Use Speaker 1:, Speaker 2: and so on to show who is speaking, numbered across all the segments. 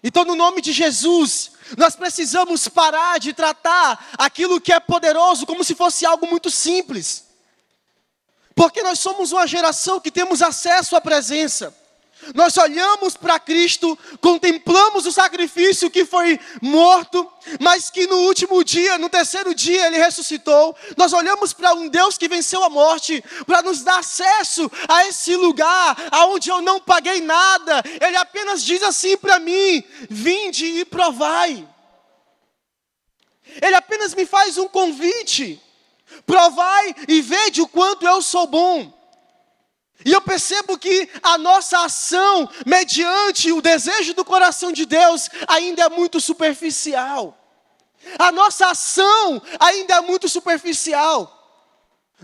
Speaker 1: Então, no nome de Jesus, nós precisamos parar de tratar aquilo que é poderoso como se fosse algo muito simples. Porque nós somos uma geração que temos acesso à presença. Nós olhamos para Cristo, contemplamos o sacrifício que foi morto, mas que no último dia, no terceiro dia, Ele ressuscitou. Nós olhamos para um Deus que venceu a morte, para nos dar acesso a esse lugar, aonde eu não paguei nada. Ele apenas diz assim para mim: vinde e provai. Ele apenas me faz um convite: provai e vede o quanto eu sou bom. E eu percebo que a nossa ação, mediante o desejo do coração de Deus, ainda é muito superficial. A nossa ação ainda é muito superficial.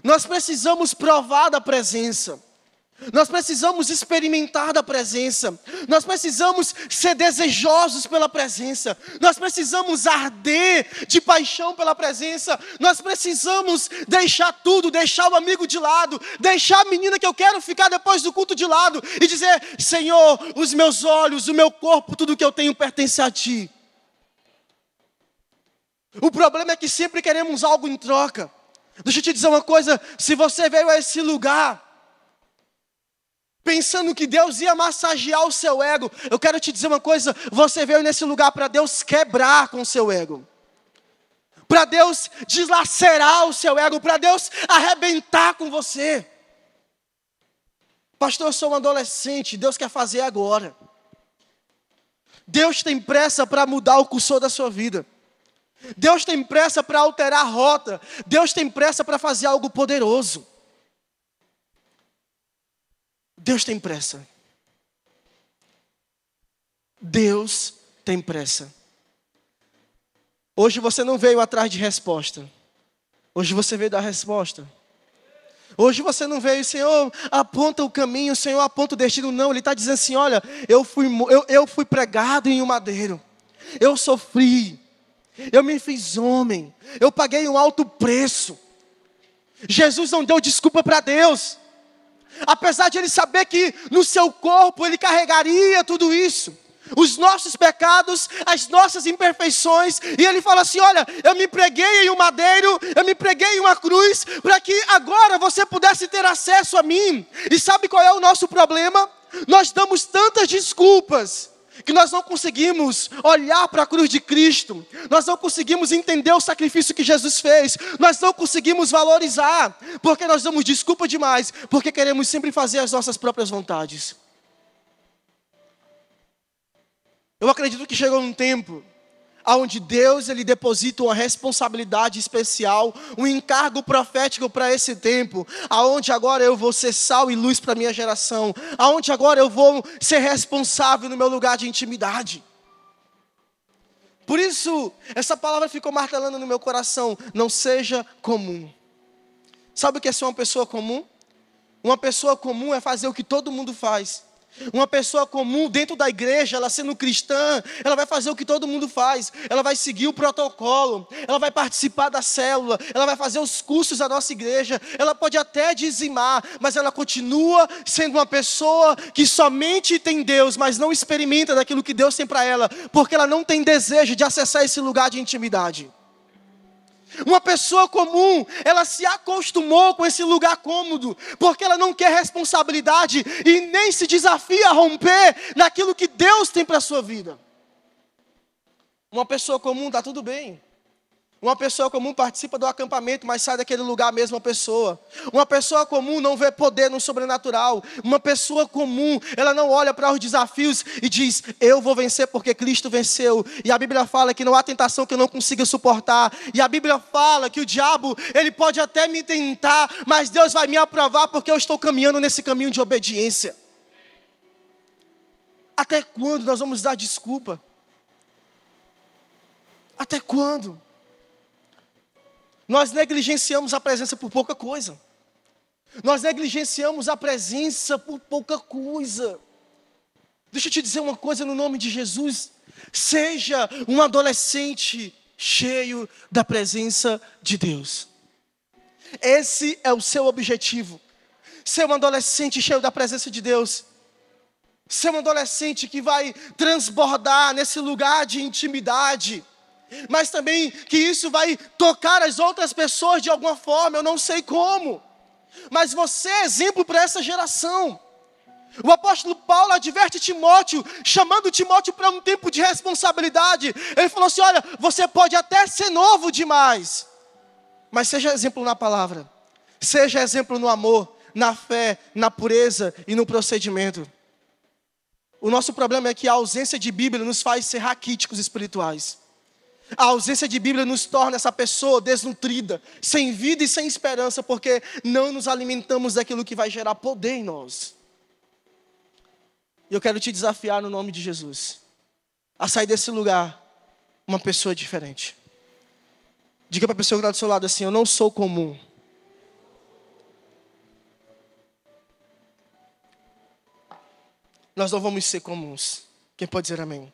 Speaker 1: Nós precisamos provar da presença. Nós precisamos experimentar da presença. Nós precisamos ser desejosos pela presença. Nós precisamos arder de paixão pela presença. Nós precisamos deixar tudo, deixar o amigo de lado, deixar a menina que eu quero ficar depois do culto de lado e dizer: Senhor, os meus olhos, o meu corpo, tudo que eu tenho pertence a Ti. O problema é que sempre queremos algo em troca. Deixa eu te dizer uma coisa: se você veio a esse lugar pensando que Deus ia massagear o seu ego, eu quero te dizer uma coisa: você veio nesse lugar para Deus quebrar com o seu ego, para Deus deslacerar o seu ego, para Deus arrebentar com você. Pastor, eu sou um adolescente, Deus quer fazer agora. Deus tem pressa para mudar o cursor da sua vida. Deus tem pressa para alterar a rota. Deus tem pressa para fazer algo poderoso. Deus tem pressa. Deus tem pressa. Hoje você não veio atrás de resposta. Hoje você veio dar resposta. Hoje você não veio: Senhor, aponta o caminho, Senhor, aponta o destino. Não, Ele está dizendo assim: olha, eu fui pregado em um madeiro. Eu sofri. Eu me fiz homem. Eu paguei um alto preço. Jesus não deu desculpa para Deus. Apesar de Ele saber que no seu corpo Ele carregaria tudo isso, os nossos pecados, as nossas imperfeições. E Ele fala assim: olha, eu me preguei em um madeiro, eu me preguei em uma cruz, para que agora você pudesse ter acesso a mim. E sabe qual é o nosso problema? Nós damos tantas desculpas que nós não conseguimos olhar para a cruz de Cristo. Nós não conseguimos entender o sacrifício que Jesus fez. Nós não conseguimos valorizar, porque nós damos desculpa demais, porque queremos sempre fazer as nossas próprias vontades. Eu acredito que chegou um tempo onde Deus Ele deposita uma responsabilidade especial, um encargo profético para esse tempo, aonde agora eu vou ser sal e luz para a minha geração, aonde agora eu vou ser responsável no meu lugar de intimidade. Por isso, essa palavra ficou martelando no meu coração: não seja comum. Sabe o que é ser uma pessoa comum? Uma pessoa comum é fazer o que todo mundo faz. Uma pessoa comum dentro da igreja, ela sendo cristã, ela vai fazer o que todo mundo faz. Ela vai seguir o protocolo, ela vai participar da célula, ela vai fazer os cursos da nossa igreja, ela pode até dizimar, mas ela continua sendo uma pessoa que somente tem Deus, mas não experimenta daquilo que Deus tem para ela, porque ela não tem desejo de acessar esse lugar de intimidade. Uma pessoa comum, ela se acostumou com esse lugar cômodo, porque ela não quer responsabilidade e nem se desafia a romper naquilo que Deus tem para a sua vida. Uma pessoa comum está tudo bem. Uma pessoa comum participa do acampamento, mas sai daquele lugar a mesma pessoa. Uma pessoa comum não vê poder no sobrenatural. Uma pessoa comum, ela não olha para os desafios e diz: eu vou vencer porque Cristo venceu. E a Bíblia fala que não há tentação que eu não consiga suportar. E a Bíblia fala que o diabo, ele pode até me tentar, mas Deus vai me aprovar porque eu estou caminhando nesse caminho de obediência. Até quando nós vamos dar desculpa? Até quando? Nós negligenciamos a presença por pouca coisa. Nós negligenciamos a presença por pouca coisa. Deixa eu te dizer uma coisa no nome de Jesus. Seja um adolescente cheio da presença de Deus. Esse é o seu objetivo. Ser um adolescente cheio da presença de Deus. Ser um adolescente que vai transbordar nesse lugar de intimidade, mas também que isso vai tocar as outras pessoas de alguma forma, eu não sei como. Mas você é exemplo para essa geração. O apóstolo Paulo adverte Timóteo, chamando Timóteo para um tempo de responsabilidade. Ele falou assim: olha, você pode até ser novo demais, mas seja exemplo na palavra, seja exemplo no amor, na fé, na pureza e no procedimento. O nosso problema é que a ausência de Bíblia nos faz ser raquíticos espirituais. A ausência de Bíblia nos torna essa pessoa desnutrida, sem vida e sem esperança, porque não nos alimentamos daquilo que vai gerar poder em nós. E eu quero te desafiar no nome de Jesus, a sair desse lugar uma pessoa diferente. Diga para a pessoa que está do seu lado assim: eu não sou comum. Nós não vamos ser comuns. Quem pode dizer amém?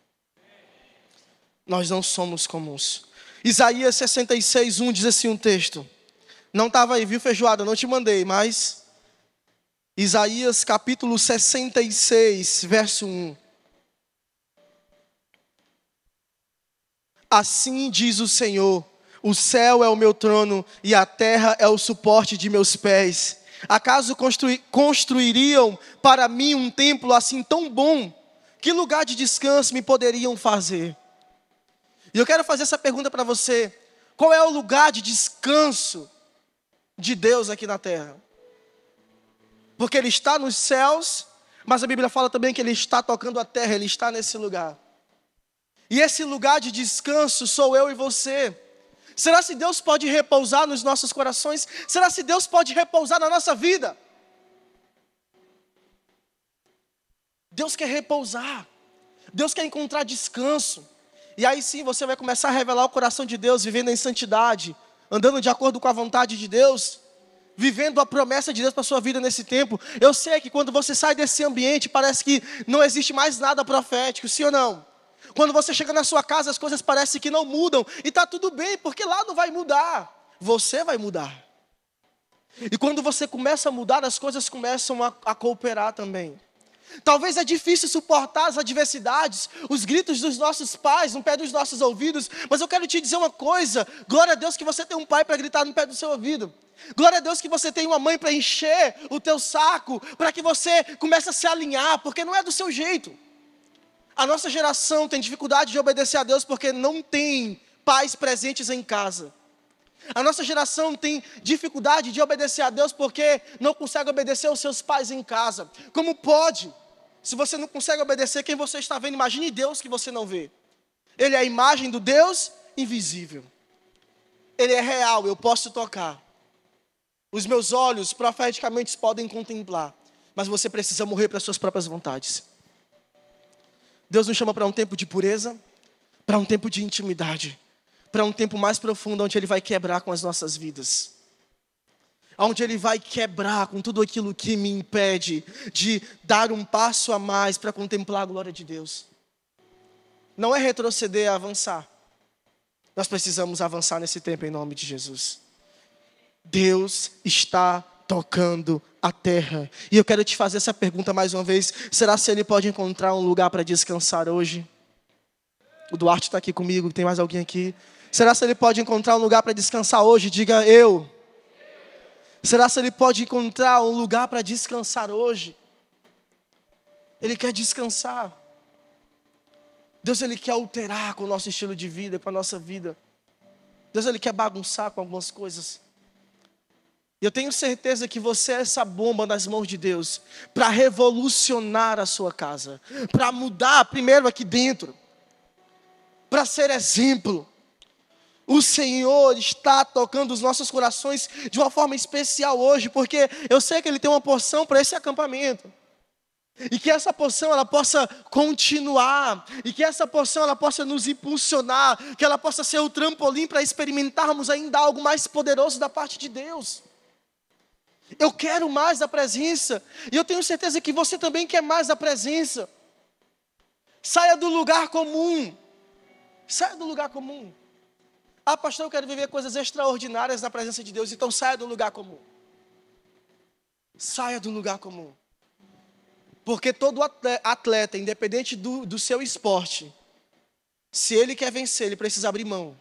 Speaker 1: Nós não somos comuns. Isaías 66:1 diz assim um texto. Não estava aí, viu, feijoada? Não te mandei, mas... Isaías capítulo 66, verso 1. Assim diz o Senhor: o céu é o meu trono e a terra é o suporte de meus pés. Acaso construiriam para mim um templo assim tão bom? Que lugar de descanso me poderiam fazer? E eu quero fazer essa pergunta para você: qual é o lugar de descanso de Deus aqui na terra? Porque Ele está nos céus, mas a Bíblia fala também que Ele está tocando a terra, Ele está nesse lugar. E esse lugar de descanso sou eu e você. Será se Deus pode repousar nos nossos corações? Será se Deus pode repousar na nossa vida? Deus quer repousar. Deus quer encontrar descanso. E aí sim você vai começar a revelar o coração de Deus, vivendo em santidade, andando de acordo com a vontade de Deus, vivendo a promessa de Deus para a sua vida nesse tempo. Eu sei que quando você sai desse ambiente, parece que não existe mais nada profético, sim ou não? Quando você chega na sua casa, as coisas parecem que não mudam, e está tudo bem, porque lá não vai mudar, você vai mudar. E quando você começa a mudar, as coisas começam a cooperar também. Talvez é difícil suportar as adversidades, os gritos dos nossos pais no pé dos nossos ouvidos, mas eu quero te dizer uma coisa: glória a Deus que você tem um pai para gritar no pé do seu ouvido. Glória a Deus que você tem uma mãe para encher o teu saco, para que você comece a se alinhar, porque não é do seu jeito. A nossa geração tem dificuldade de obedecer a Deus porque não tem pais presentes em casa. A nossa geração tem dificuldade de obedecer a Deus porque não consegue obedecer aos seus pais em casa. Como pode? Se você não consegue obedecer, quem você está vendo? Imagine Deus que você não vê. Ele é a imagem do Deus invisível. Ele é real, eu posso tocar. Os meus olhos profeticamente podem contemplar, mas você precisa morrer para as suas próprias vontades. Deus nos chama para um tempo de pureza, para um tempo de intimidade, para um tempo mais profundo, onde Ele vai quebrar com as nossas vidas. Onde Ele vai quebrar com tudo aquilo que me impede de dar um passo a mais para contemplar a glória de Deus. Não é retroceder, é avançar. Nós precisamos avançar nesse tempo em nome de Jesus. Deus está tocando a terra. E eu quero te fazer essa pergunta mais uma vez: será se Ele pode encontrar um lugar para descansar hoje? O Duarte está aqui comigo, tem mais alguém aqui? Será se Ele pode encontrar um lugar para descansar hoje? Diga eu. Será se Ele pode encontrar um lugar para descansar hoje? Ele quer descansar. Deus, Ele quer alterar com o nosso estilo de vida, com a nossa vida. Deus, Ele quer bagunçar com algumas coisas. E eu tenho certeza que você é essa bomba nas mãos de Deus para revolucionar a sua casa, para mudar primeiro aqui dentro, para ser exemplo. O Senhor está tocando os nossos corações de uma forma especial hoje, porque eu sei que Ele tem uma porção para esse acampamento. E que essa porção ela possa continuar, e que essa porção ela possa nos impulsionar, que ela possa ser o trampolim para experimentarmos ainda algo mais poderoso da parte de Deus. Eu quero mais da presença, e eu tenho certeza que você também quer mais da presença. Saia do lugar comum. Saia do lugar comum. Ah, pastor, eu quero viver coisas extraordinárias na presença de Deus. Então saia do lugar comum. Saia do lugar comum. Porque todo atleta, independente do seu esporte, se ele quer vencer, ele precisa abrir mão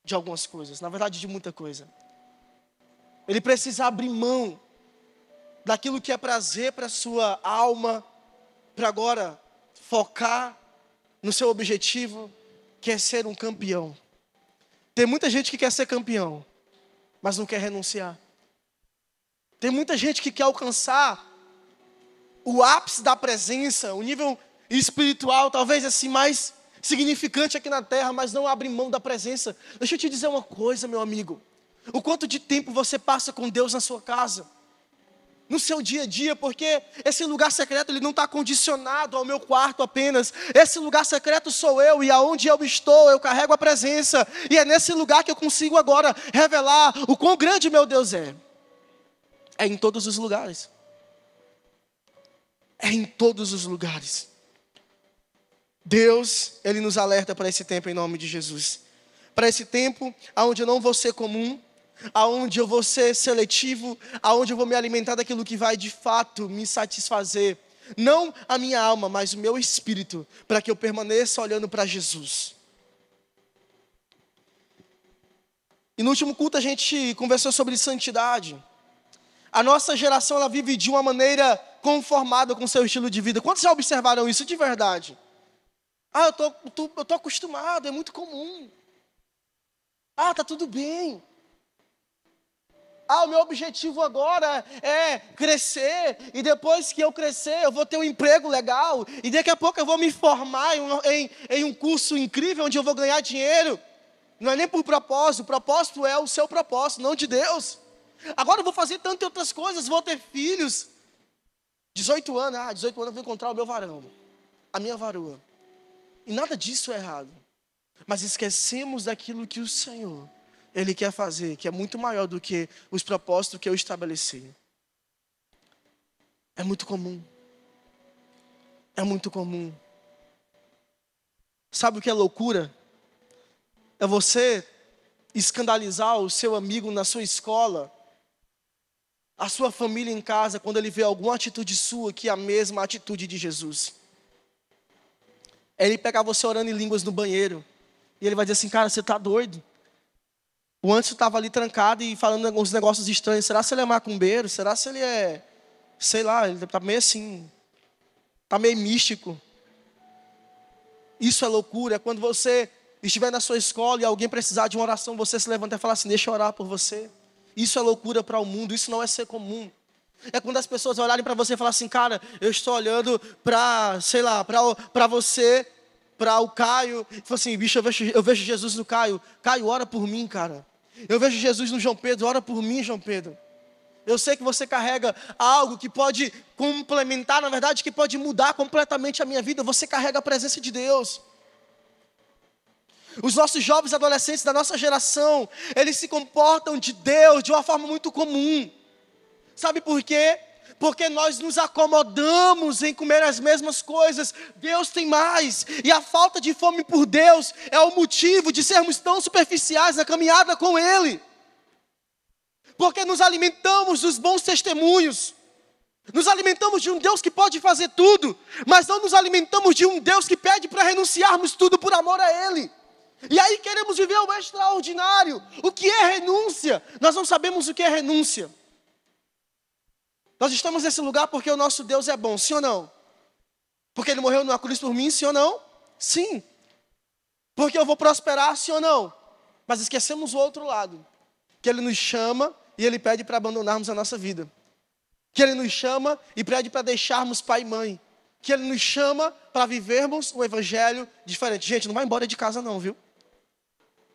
Speaker 1: de algumas coisas. Na verdade, de muita coisa. Ele precisa abrir mão daquilo que é prazer para a sua alma, para agora focar no seu objetivo, que é ser um campeão. Tem muita gente que quer ser campeão, mas não quer renunciar. Tem muita gente que quer alcançar o ápice da presença, o nível espiritual, talvez assim, mais significante aqui na terra, mas não abre mão da presença. Deixa eu te dizer uma coisa, meu amigo. O quanto de tempo você passa com Deus na sua casa, no seu dia a dia, porque esse lugar secreto ele não está condicionado ao meu quarto apenas. Esse lugar secreto sou eu, e aonde eu estou, eu carrego a presença. E é nesse lugar que eu consigo agora revelar o quão grande meu Deus é. É em todos os lugares. É em todos os lugares. Deus, Ele nos alerta para esse tempo em nome de Jesus. Para esse tempo onde eu não vou ser comum, aonde eu vou ser seletivo, aonde eu vou me alimentar daquilo que vai de fato me satisfazer. Não a minha alma, mas o meu espírito, para que eu permaneça olhando para Jesus. E no último culto a gente conversou sobre santidade. A nossa geração ela vive de uma maneira conformada com o seu estilo de vida. Quantos já observaram isso de verdade? Eu tô acostumado, é muito comum. Tá tudo bem. O meu objetivo agora é crescer, e depois que eu crescer, eu vou ter um emprego legal, e daqui a pouco eu vou me formar em um curso incrível, onde eu vou ganhar dinheiro. Não é nem por propósito, o propósito é o seu propósito, não de Deus. Agora eu vou fazer tantas outras coisas, vou ter filhos. 18 anos, 18 anos eu vou encontrar o meu varão, a minha varoa. E nada disso é errado. Mas esquecemos daquilo que o Senhor, Ele quer fazer, que é muito maior do que os propósitos que eu estabeleci. É muito comum. É muito comum. Sabe o que é loucura? É você escandalizar o seu amigo na sua escola, a sua família em casa, quando ele vê alguma atitude sua que é a mesma atitude de Jesus. É ele pegar você orando em línguas no banheiro, e ele vai dizer assim, cara, você está doido? O Anderson estava ali trancado e falando alguns negócios estranhos. Será se ele é macumbeiro? Será se ele é, sei lá, ele está meio assim, está meio místico. Isso é loucura, é quando você estiver na sua escola e alguém precisar de uma oração, você se levanta e fala assim, deixa eu orar por você. Isso é loucura para o mundo, isso não é ser comum. É quando as pessoas olharem para você e falar assim, cara, eu estou olhando para, sei lá, para você, para o Caio, e fala assim, bicho, eu vejo Jesus no Caio. Caio, ora por mim, cara. Eu vejo Jesus no João Pedro, ora por mim, João Pedro. Eu sei que você carrega algo que pode complementar, na verdade, que pode mudar completamente a minha vida. Você carrega a presença de Deus. Os nossos jovens adolescentes da nossa geração, eles se comportam de Deus de uma forma muito comum. Sabe por quê? Porque nós nos acomodamos em comer as mesmas coisas. Deus tem mais. E a falta de fome por Deus é o motivo de sermos tão superficiais na caminhada com Ele. Porque nos alimentamos dos bons testemunhos. Nos alimentamos de um Deus que pode fazer tudo. Mas não nos alimentamos de um Deus que pede para renunciarmos tudo por amor a Ele. E aí queremos viver o extraordinário. O que é renúncia? Nós não sabemos o que é renúncia. Nós estamos nesse lugar porque o nosso Deus é bom, sim ou não? Porque Ele morreu numa cruz por mim, sim ou não? Sim. Porque eu vou prosperar, sim ou não? Mas esquecemos o outro lado. Que Ele nos chama e Ele pede para abandonarmos a nossa vida. Que Ele nos chama e pede para deixarmos pai e mãe. Que Ele nos chama para vivermos um evangelho diferente. Gente, não vai embora de casa não, viu?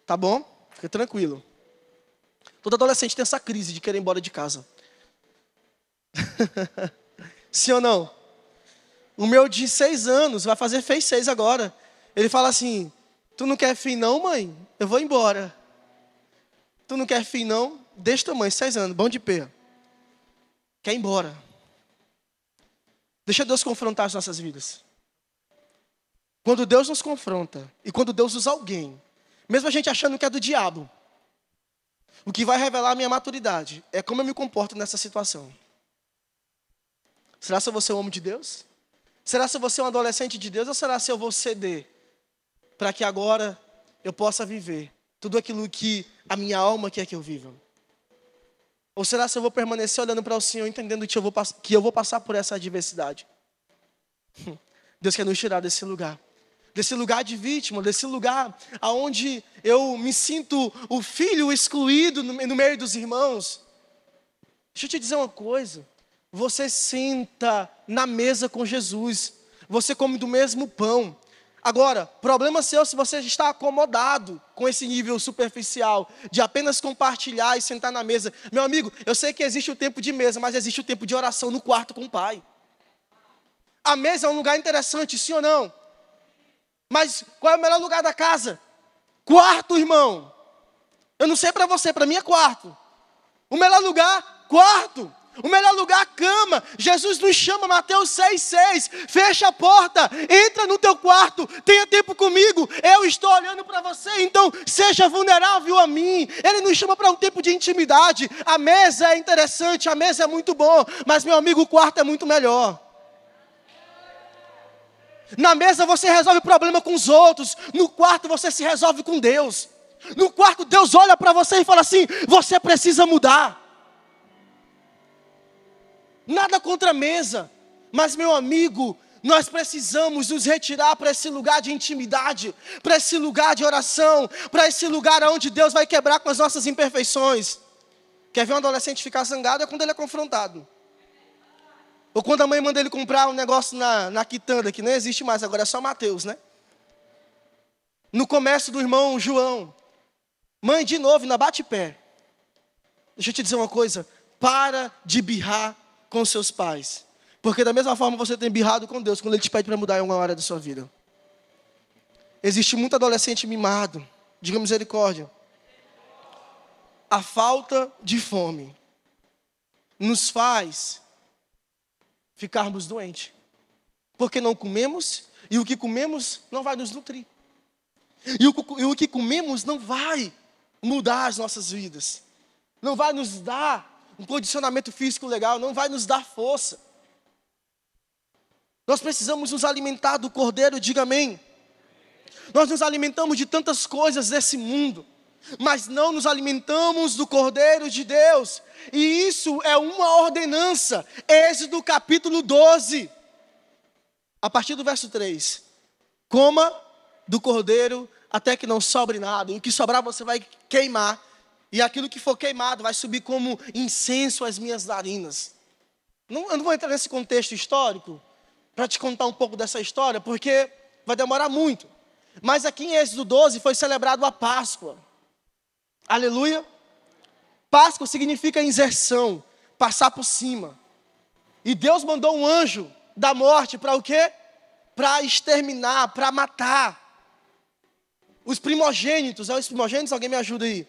Speaker 1: Tá bom? Fica tranquilo. Todo adolescente tem essa crise de querer ir embora de casa. Sim ou não? O meu de 6 anos, fez 6 agora. Ele fala assim, tu não quer filho não, mãe? Eu vou embora. Tu não quer filho não? Desse tamanho, 6 anos, bom de pé. Quer ir embora. Deixa Deus confrontar as nossas vidas. Quando Deus nos confronta, e quando Deus usa alguém, mesmo a gente achando que é do diabo, o que vai revelar a minha maturidade é como eu me comporto nessa situação. Será que eu vou ser um homem de Deus? Será se eu vou ser um adolescente de Deus ou será se eu vou ceder para que agora eu possa viver tudo aquilo que a minha alma quer que eu viva? Ou será se eu vou permanecer olhando para o Senhor, entendendo que eu vou passar por essa adversidade? Deus quer nos tirar desse lugar de vítima, desse lugar onde eu me sinto o filho excluído no meio dos irmãos. Deixa eu te dizer uma coisa, você senta na mesa com Jesus, você come do mesmo pão. Agora, problema seu se você está acomodado com esse nível superficial, de apenas compartilhar e sentar na mesa. Meu amigo, eu sei que existe o tempo de mesa, mas existe o tempo de oração no quarto com o Pai. A mesa é um lugar interessante, sim ou não? Mas qual é o melhor lugar da casa? Quarto, irmão. Eu não sei para você, para mim é quarto. O melhor lugar, quarto. O melhor lugar, cama. Jesus nos chama, Mateus 6,6. Fecha a porta, entra no teu quarto, tenha tempo comigo. Eu estou olhando para você, então seja vulnerável a mim. Ele nos chama para um tempo de intimidade. A mesa é interessante, a mesa é muito bom, mas meu amigo, o quarto é muito melhor. Na mesa você resolve problema com os outros. No quarto você se resolve com Deus. No quarto Deus olha para você e fala assim: você precisa mudar. Nada contra a mesa, mas meu amigo, nós precisamos nos retirar para esse lugar de intimidade, para esse lugar de oração, para esse lugar onde Deus vai quebrar com as nossas imperfeições. Quer ver um adolescente ficar zangado? É quando ele é confrontado. Ou quando a mãe manda ele comprar um negócio na quitanda, que nem existe mais, agora é só Mateus, né? No comércio do irmão João. Mãe, de novo, ainda bate pé. Deixa eu te dizer uma coisa. Para de birrar com seus pais. Porque da mesma forma você tem birrado com Deus, quando Ele te pede para mudar em alguma área da sua vida. Existe muito adolescente mimado. Diga misericórdia. A falta de fome nos faz ficarmos doentes. Porque não comemos, e o que comemos não vai nos nutrir. E o que comemos não vai mudar as nossas vidas. Não vai nos dar um condicionamento físico legal, não vai nos dar força. Nós precisamos nos alimentar do Cordeiro, diga amém. Nós nos alimentamos de tantas coisas desse mundo, mas não nos alimentamos do Cordeiro de Deus. E isso é uma ordenança. Êxodo capítulo 12. A partir do verso 3. Coma do Cordeiro até que não sobre nada. E o que sobrar você vai queimar. E aquilo que for queimado vai subir como incenso às minhas narinas. Eu não vou entrar nesse contexto histórico para te contar um pouco dessa história, porque vai demorar muito. Mas aqui em Êxodo 12 foi celebrado a Páscoa. Aleluia. Páscoa significa inserção, passar por cima. E Deus mandou um anjo da morte para o quê? Para exterminar, para matar os primogênitos. Os primogênitos, alguém me ajuda aí.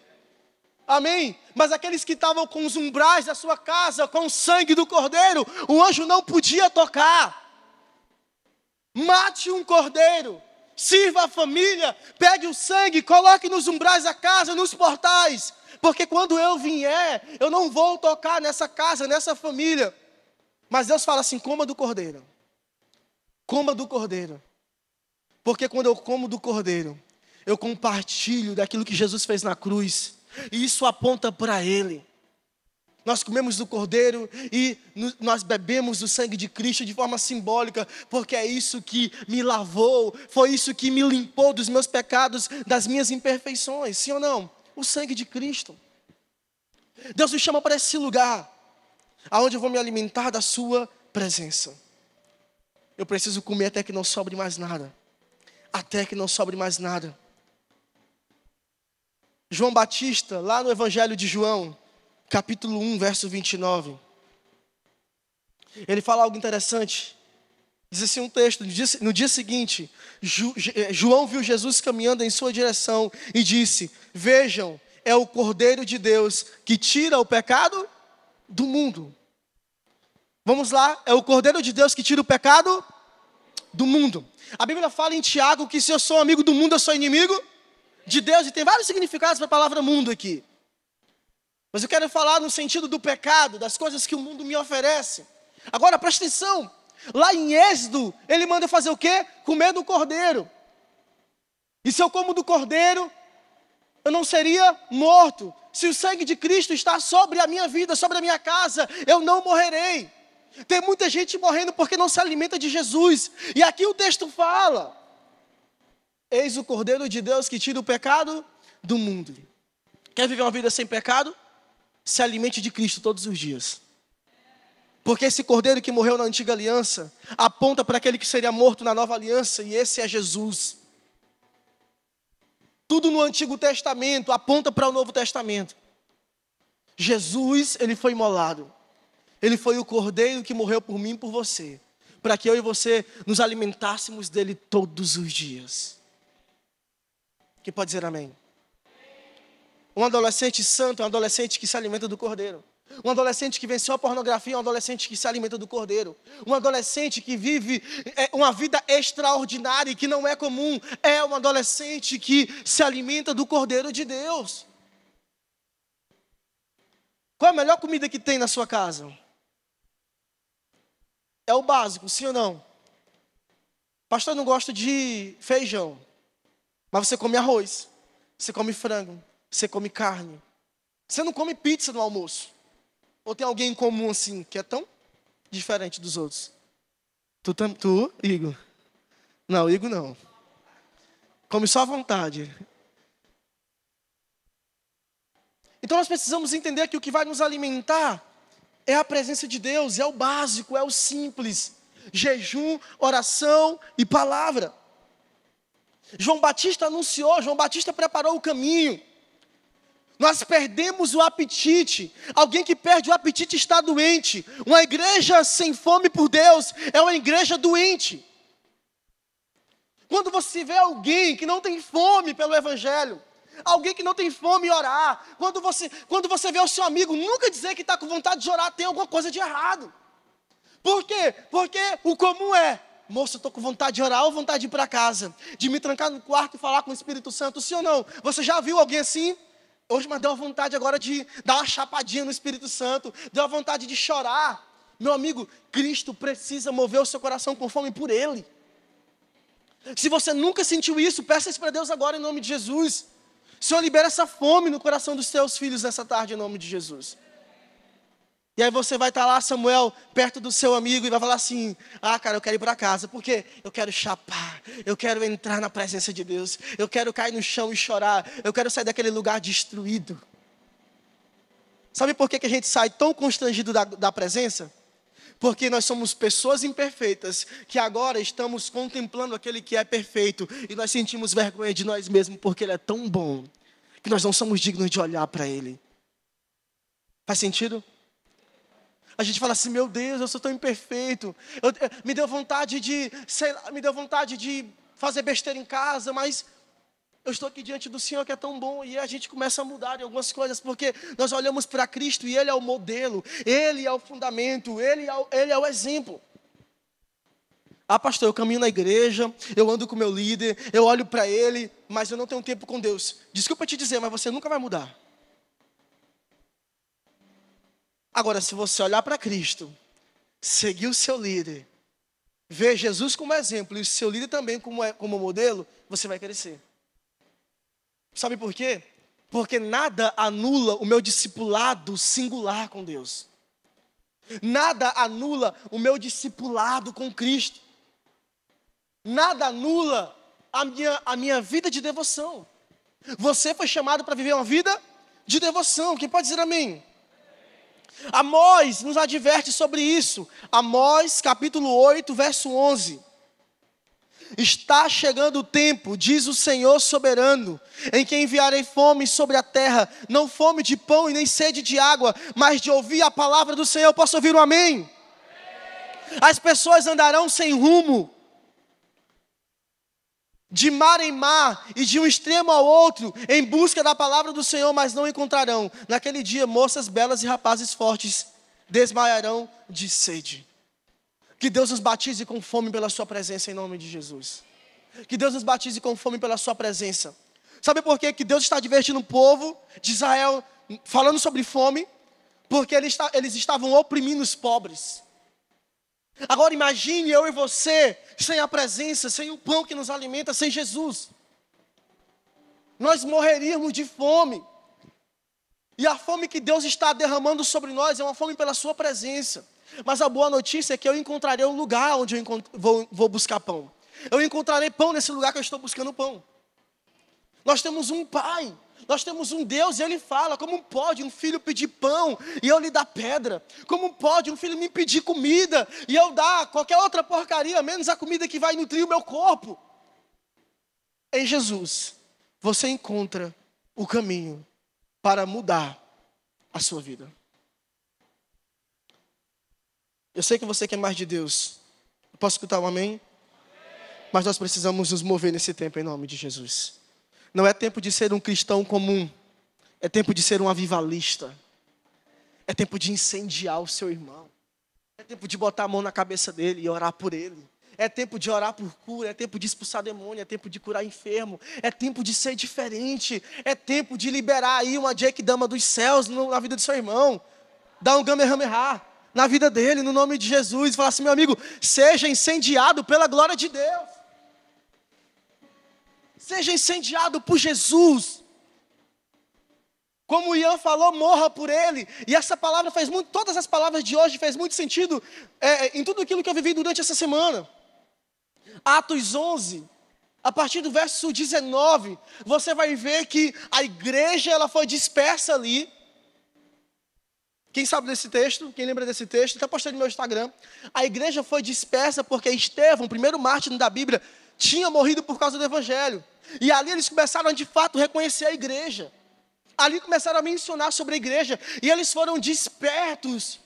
Speaker 1: Amém? Mas aqueles que estavam com os umbrais da sua casa, com o sangue do cordeiro, o anjo não podia tocar. Mate um cordeiro, sirva a família, pegue o sangue, coloque nos umbrais da casa, nos portais. Porque quando eu vier, eu não vou tocar nessa casa, nessa família. Mas Deus fala assim: coma do cordeiro. Coma do cordeiro. Porque quando eu como do cordeiro, eu compartilho daquilo que Jesus fez na cruz. E isso aponta para Ele. Nós comemos do Cordeiro e nós bebemos do sangue de Cristo de forma simbólica, porque é isso que me lavou, foi isso que me limpou dos meus pecados, das minhas imperfeições. Sim ou não? O sangue de Cristo. Deus nos chama para esse lugar, aonde eu vou me alimentar da sua presença. Eu preciso comer até que não sobre mais nada. Até que não sobre mais nada. João Batista, lá no Evangelho de João, capítulo 1, verso 29. Ele fala algo interessante. Diz assim um texto: no dia seguinte, João viu Jesus caminhando em sua direção e disse: vejam, é o Cordeiro de Deus que tira o pecado do mundo. Vamos lá, é o Cordeiro de Deus que tira o pecado do mundo. A Bíblia fala em Tiago que se eu sou amigo do mundo, eu sou inimigo de Deus. E tem vários significados para a palavra mundo aqui. Mas eu quero falar no sentido do pecado, das coisas que o mundo me oferece. Agora presta atenção, Lá em Êxodo, ele manda fazer o quê? Comer do cordeiro. E se eu como do cordeiro, eu não seria morto. Se o sangue de Cristo está sobre a minha vida, sobre a minha casa, eu não morrerei. Tem muita gente morrendo porque não se alimenta de Jesus. E aqui o texto fala: eis o Cordeiro de Deus que tira o pecado do mundo. Quer viver uma vida sem pecado? Se alimente de Cristo todos os dias. Porque esse Cordeiro que morreu na antiga aliança aponta para aquele que seria morto na nova aliança, e esse é Jesus. Tudo no Antigo Testamento aponta para o Novo Testamento. Jesus, ele foi imolado. Ele foi o Cordeiro que morreu por mim e por você, para que eu e você nos alimentássemos dele todos os dias. Quem pode dizer amém? Um adolescente santo é um adolescente que se alimenta do Cordeiro. Um adolescente que venceu a pornografia é um adolescente que se alimenta do Cordeiro. Um adolescente que vive uma vida extraordinária e que não é comum é um adolescente que se alimenta do Cordeiro de Deus. Qual é a melhor comida que tem na sua casa? É o básico, sim ou não? Pastor, eu não gosto de feijão. Mas você come arroz, você come frango, você come carne. Você não come pizza no almoço. Ou tem alguém em comum assim, que é tão diferente dos outros? Tu, Igor? Não, Igor não. Come só à vontade. Então nós precisamos entender que o que vai nos alimentar é a presença de Deus, é o básico, é o simples. Jejum, oração e palavra. João Batista anunciou, João Batista preparou o caminho. Nós perdemos o apetite. Alguém que perde o apetite está doente. Uma igreja sem fome por Deus é uma igreja doente. Quando você vê alguém que não tem fome pelo Evangelho, alguém que não tem fome em orar, quando você vê o seu amigo nunca dizer que está com vontade de orar, tem alguma coisa de errado. Por quê? Porque o comum é: moço, eu estou com vontade de orar ou vontade de ir para casa, de me trancar no quarto e falar com o Espírito Santo, sim ou não? Você já viu alguém assim? Hoje, mas deu vontade agora de dar uma chapadinha no Espírito Santo, deu vontade de chorar. Meu amigo, Cristo precisa mover o seu coração com fome por Ele. Se você nunca sentiu isso, peça isso para Deus agora em nome de Jesus. Senhor, libera essa fome no coração dos teus filhos nessa tarde em nome de Jesus. E aí você vai estar lá, Samuel, perto do seu amigo e vai falar assim: ah, cara, eu quero ir para casa, porque eu quero chapar, eu quero entrar na presença de Deus, eu quero cair no chão e chorar, eu quero sair daquele lugar destruído. Sabe por que a gente sai tão constrangido da presença? Porque nós somos pessoas imperfeitas, que agora estamos contemplando aquele que é perfeito, e nós sentimos vergonha de nós mesmos, porque Ele é tão bom, que nós não somos dignos de olhar para Ele. Faz sentido? A gente fala assim: meu Deus, eu sou tão imperfeito, me deu vontade de, me deu vontade de fazer besteira em casa, mas eu estou aqui diante do Senhor que é tão bom. E a gente começa a mudar em algumas coisas, porque nós olhamos para Cristo e Ele é o modelo, Ele é o fundamento, Ele é o exemplo. Ah, pastor, eu caminho na igreja, eu ando com o meu líder, eu olho para ele, mas eu não tenho tempo com Deus. Desculpa te dizer, mas você nunca vai mudar. Agora, se você olhar para Cristo, seguir o seu líder, ver Jesus como exemplo e o seu líder também como modelo, você vai crescer. Sabe por quê? Porque nada anula o meu discipulado singular com Deus. Nada anula o meu discipulado com Cristo. Nada anula a minha vida de devoção. Você foi chamado para viver uma vida de devoção. Quem pode dizer amém? Amós nos adverte sobre isso. Amós capítulo 8, verso 11. Está chegando o tempo, diz o Senhor soberano, em que enviarei fome sobre a terra, não fome de pão e nem sede de água, mas de ouvir a palavra do Senhor. Posso ouvir um amém? As pessoas andarão sem rumo, de mar em mar e de um extremo ao outro, em busca da palavra do Senhor, mas não encontrarão. Naquele dia, moças belas e rapazes fortes desmaiarão de sede. Que Deus nos batize com fome pela sua presença em nome de Jesus. Que Deus nos batize com fome pela sua presença. Sabe por quê? Que Deus está divertindo o povo de Israel falando sobre fome? Porque eles estavam oprimindo os pobres. Agora imagine eu e você, sem a presença, sem o pão que nos alimenta, sem Jesus. Nós morreríamos de fome. E a fome que Deus está derramando sobre nós é uma fome pela sua presença. Mas a boa notícia é que eu encontrarei um lugar onde eu vou buscar pão. Eu encontrarei pão nesse lugar que eu estou buscando pão. Nós temos um Pai, nós temos um Deus, e Ele fala: como pode um filho pedir pão e eu lhe dar pedra? Como pode um filho me pedir comida e eu dar qualquer outra porcaria, menos a comida que vai nutrir o meu corpo? Em Jesus, você encontra o caminho para mudar a sua vida. Eu sei que você quer mais de Deus. Eu posso escutar um amém? Mas nós precisamos nos mover nesse tempo em nome de Jesus. Não é tempo de ser um cristão comum. É tempo de ser um avivalista. É tempo de incendiar o seu irmão. É tempo de botar a mão na cabeça dele e orar por ele. É tempo de orar por cura. É tempo de expulsar demônio. É tempo de curar enfermo. É tempo de ser diferente. É tempo de liberar aí uma Jake Dama dos céus na vida do seu irmão. Dar um Gamerhameha na vida dele, no nome de Jesus. E falar assim: meu amigo, seja incendiado pela glória de Deus. Seja incendiado por Jesus. Como o Ian falou, morra por ele. E essa palavra fez muito, todas as palavras de hoje fez muito sentido em tudo aquilo que eu vivi durante essa semana. Atos 11, a partir do verso 19, você vai ver que a igreja ela foi dispersa ali. Quem sabe desse texto? Quem lembra desse texto? Até postei no meu Instagram. A igreja foi dispersa porque Estevão, o primeiro mártir da Bíblia, tinha morrido por causa do evangelho. E ali eles começaram a de fato reconhecer a igreja. Ali começaram a mencionar sobre a igreja. E eles foram dispersos.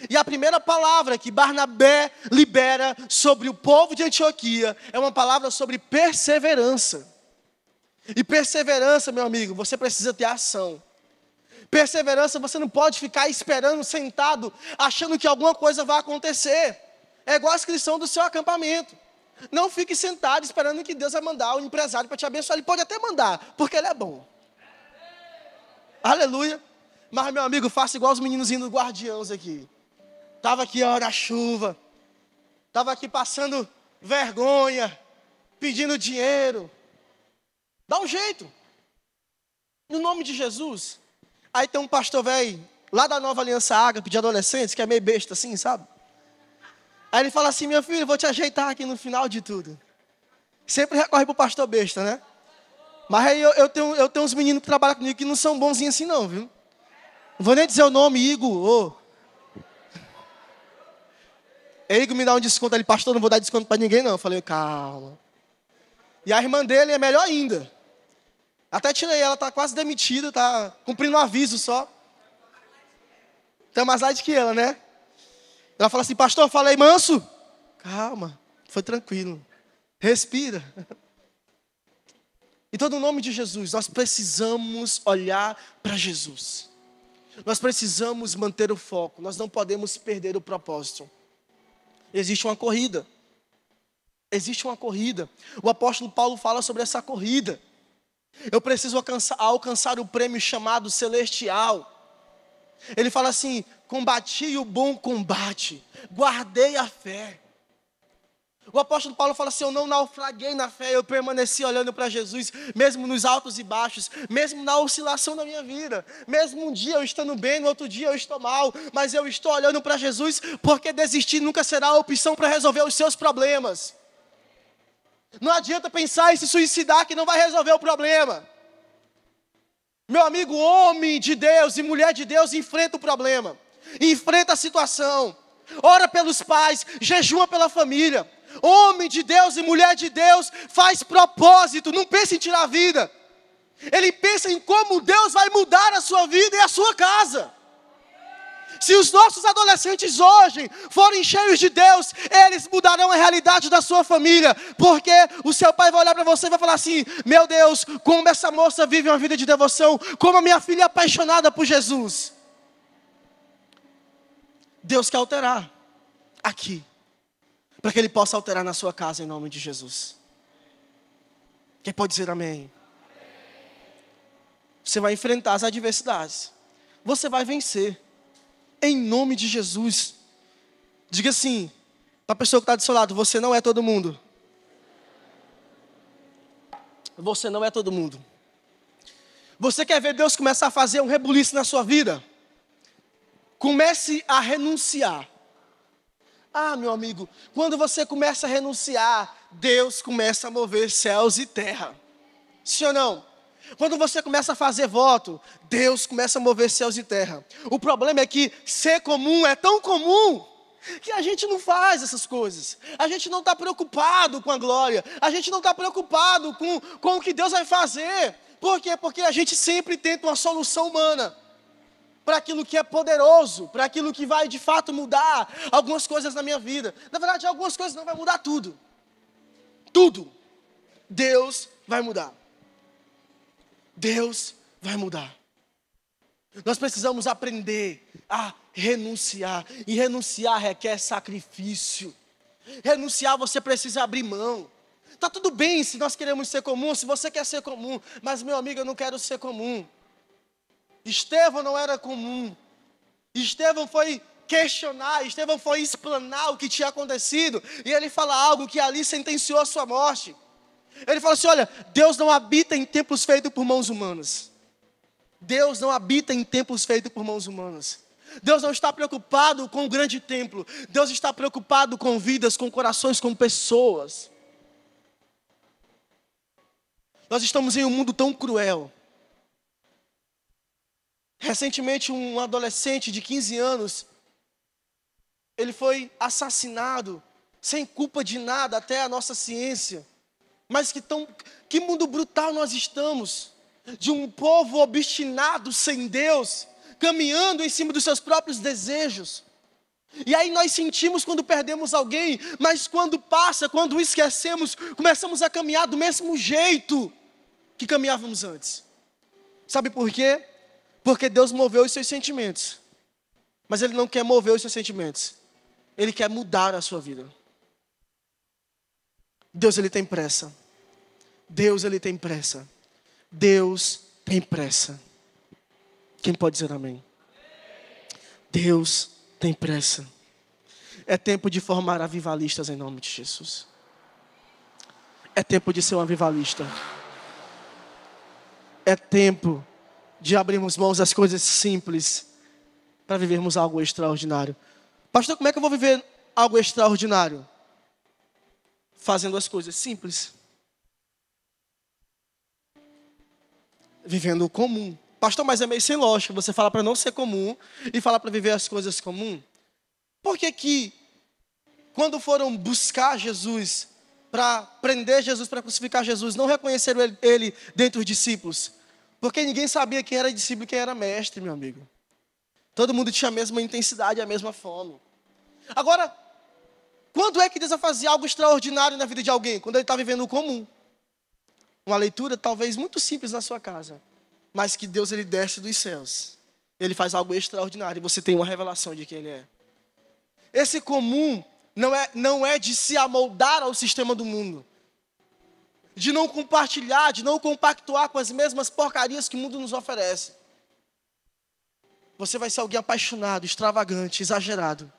Speaker 1: E a primeira palavra que Barnabé libera sobre o povo de Antioquia é uma palavra sobre perseverança. E perseverança, meu amigo, você precisa ter ação. Perseverança, você não pode ficar esperando, sentado, achando que alguma coisa vai acontecer. É igual a inscrição do seu acampamento. Não fique sentado esperando que Deus vai mandar um empresário para te abençoar. Ele pode até mandar, porque Ele é bom. Aleluia. Mas, meu amigo, faça igual os meninozinhos do Guardiões aqui. Estava aqui a hora da chuva. Estava aqui passando vergonha, pedindo dinheiro. Dá um jeito. No nome de Jesus. Aí tem um pastor velho, lá da Nova Aliança Ágape, de adolescentes, que é meio besta assim, sabe? Aí ele fala assim: meu filho, vou te ajeitar aqui no final de tudo. Sempre recorre pro pastor besta, né? Mas aí eu tenho uns meninos que trabalham comigo que não são bonzinhos assim não, viu? Não vou nem dizer o nome, Igor. Igor me dá um desconto ali: pastor, não vou dar desconto para ninguém não. Eu falei: calma. E a irmã dele é melhor ainda. Até tirei ela, tá quase demitida, tá cumprindo um aviso só. Tem mais light que ela, né? Ela fala assim: pastor, falei manso? Calma, foi tranquilo. Respira. Então, no nome de Jesus, nós precisamos olhar para Jesus. Nós precisamos manter o foco. Nós não podemos perder o propósito. Existe uma corrida. Existe uma corrida. O apóstolo Paulo fala sobre essa corrida. Eu preciso alcançar o prêmio chamado celestial. Ele fala assim: combati o bom combate, guardei a fé. O apóstolo Paulo fala assim: eu não naufraguei na fé, eu permaneci olhando para Jesus, mesmo nos altos e baixos, mesmo na oscilação da minha vida, mesmo um dia eu estando bem, no outro dia eu estou mal, mas eu estou olhando para Jesus, porque desistir nunca será a opção para resolver os seus problemas. Não adianta pensar em se suicidar que não vai resolver o problema. Meu amigo, homem de Deus e mulher de Deus, enfrenta o problema. Enfrenta a situação. Ora pelos pais, jejua pela família. Homem de Deus e mulher de Deus faz propósito, não pensa em tirar a vida. Ele pensa em como Deus vai mudar a sua vida e a sua casa. Se os nossos adolescentes hoje forem cheios de Deus, eles mudarão a realidade da sua família. Porque o seu pai vai olhar para você e vai falar assim: meu Deus, como essa moça vive uma vida de devoção, como a minha filha é apaixonada por Jesus. Deus quer alterar aqui, para que Ele possa alterar na sua casa em nome de Jesus. Quem pode dizer amém? Você vai enfrentar as adversidades. Você vai vencer. Em nome de Jesus. Diga assim, para a pessoa que está do seu lado, você não é todo mundo. Você não é todo mundo. Você quer ver Deus começar a fazer um rebuliço na sua vida? Comece a renunciar. Ah, meu amigo, quando você começa a renunciar, Deus começa a mover céus e terra. Sim ou não? Quando você começa a fazer voto, Deus começa a mover céus e terra. O problema é que ser comum é tão comum que a gente não faz essas coisas. A gente não está preocupado com a glória. A gente não está preocupado com o que Deus vai fazer. Por quê? Porque a gente sempre tenta uma solução humana para aquilo que é poderoso, para aquilo que vai de fato mudar algumas coisas na minha vida. Na verdade, algumas coisas não vai mudar tudo. Tudo. Deus vai mudar. Deus vai mudar. Nós precisamos aprender a renunciar. E renunciar requer sacrifício. Renunciar, você precisa abrir mão. Está tudo bem se nós queremos ser comum, se você quer ser comum. Mas, meu amigo, eu não quero ser comum. Estevão não era comum. Estevão foi questionar, Estevão foi explanar o que tinha acontecido. E ele fala algo que ali sentenciou a sua morte. Ele fala assim, olha, Deus não habita em templos feitos por mãos humanas. Deus não habita em templos feitos por mãos humanas. Deus não está preocupado com o grande templo. Deus está preocupado com vidas, com corações, com pessoas. Nós estamos em um mundo tão cruel. Recentemente, um adolescente de 15 anos, ele foi assassinado, sem culpa de nada, até a nossa ciência. Mas que mundo brutal nós estamos, de um povo obstinado, sem Deus, caminhando em cima dos seus próprios desejos. E aí nós sentimos quando perdemos alguém, mas quando passa, quando esquecemos, começamos a caminhar do mesmo jeito que caminhávamos antes. Sabe por quê? Porque Deus moveu os seus sentimentos. Mas Ele não quer mover os seus sentimentos. Ele quer mudar a sua vida. Deus, Ele tem pressa. Deus, Ele tem pressa. Deus tem pressa. Quem pode dizer amém? Deus tem pressa. É tempo de formar avivalistas em nome de Jesus. É tempo de ser um avivalista. É tempo de abrirmos mãos às coisas simples para vivermos algo extraordinário. Pastor, como é que eu vou viver algo extraordinário? Fazendo as coisas simples. Vivendo o comum. Pastor, mas é meio sem lógica. Você fala para não ser comum e fala para viver as coisas comuns. Por que quando foram buscar Jesus, para prender Jesus, para crucificar Jesus, não reconheceram ele dentre os discípulos? Porque ninguém sabia quem era discípulo e quem era mestre, meu amigo. Todo mundo tinha a mesma intensidade, a mesma fome. Agora, quando é que Deus vai fazer algo extraordinário na vida de alguém? Quando ele está vivendo o comum. Uma leitura talvez muito simples na sua casa, mas que Deus, Ele desce dos céus. Ele faz algo extraordinário e você tem uma revelação de quem Ele é. Esse comum não é de se amoldar ao sistema do mundo. De não compartilhar, de não compactuar com as mesmas porcarias que o mundo nos oferece. Você vai ser alguém apaixonado, extravagante, exagerado.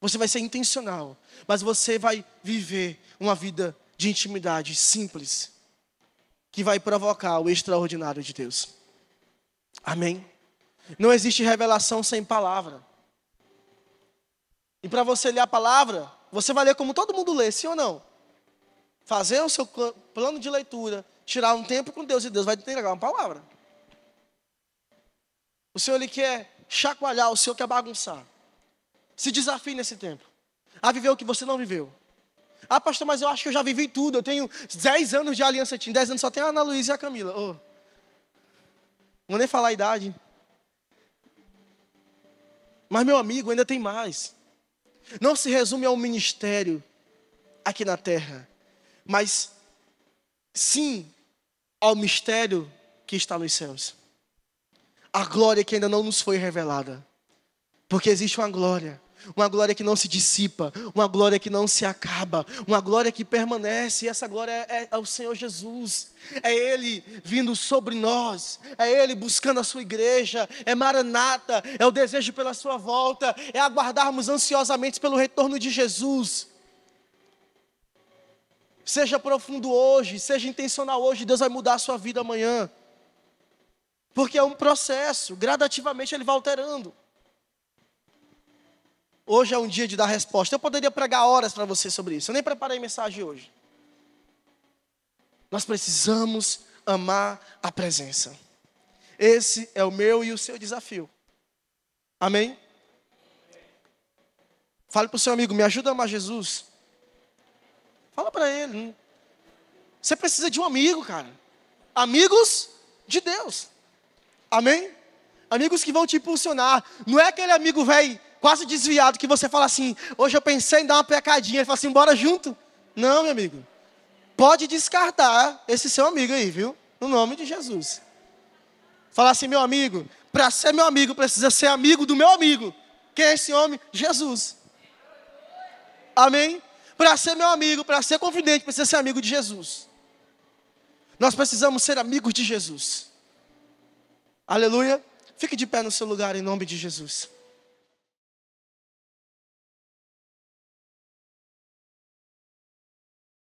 Speaker 1: Você vai ser intencional, mas você vai viver uma vida de intimidade simples, que vai provocar o extraordinário de Deus. Amém? Não existe revelação sem palavra. E para você ler a palavra, você vai ler como todo mundo lê, sim ou não? Fazer o seu plano de leitura, tirar um tempo com Deus, e Deus vai te entregar uma palavra. O Senhor, Ele quer chacoalhar, o Senhor quer bagunçar. Se desafie nesse tempo a viver o que você não viveu. Ah, pastor, mas eu acho que eu já vivi tudo. Eu tenho 10 anos de aliança, 10 anos só tem a Ana Luísa e a Camila. Oh. Não vou nem falar a idade. Mas, meu amigo, ainda tem mais. Não se resume ao ministério aqui na terra, mas sim ao mistério que está nos céus. A glória que ainda não nos foi revelada. Porque existe uma glória uma glória que não se dissipa, uma glória que não se acaba, uma glória que permanece. E essa glória é o Senhor Jesus. É Ele vindo sobre nós, é Ele buscando a sua igreja, é Maranata, é o desejo pela sua volta, é aguardarmos ansiosamente pelo retorno de Jesus. Seja profundo hoje, seja intencional hoje, Deus vai mudar a sua vida amanhã. Porque é um processo, gradativamente Ele vai alterando. Hoje é um dia de dar resposta. Eu poderia pregar horas para você sobre isso. Eu nem preparei mensagem hoje. Nós precisamos amar a presença. Esse é o meu e o seu desafio. Amém? Fale para o seu amigo, me ajuda a amar Jesus. Fala para ele. Você precisa de um amigo, cara. Amigos de Deus. Amém? Amigos que vão te impulsionar. Não é aquele amigo velho, quase desviado, que você fala assim, hoje eu pensei em dar uma pecadinha. Ele fala assim, bora junto. Não, meu amigo. Pode descartar esse seu amigo aí, viu? No nome de Jesus. Fala assim, meu amigo, para ser meu amigo, precisa ser amigo do meu amigo. Quem é esse homem? Jesus. Amém? Para ser meu amigo, para ser confidente, precisa ser amigo de Jesus. Nós precisamos ser amigos de Jesus. Aleluia. Fique de pé no seu lugar em nome de Jesus.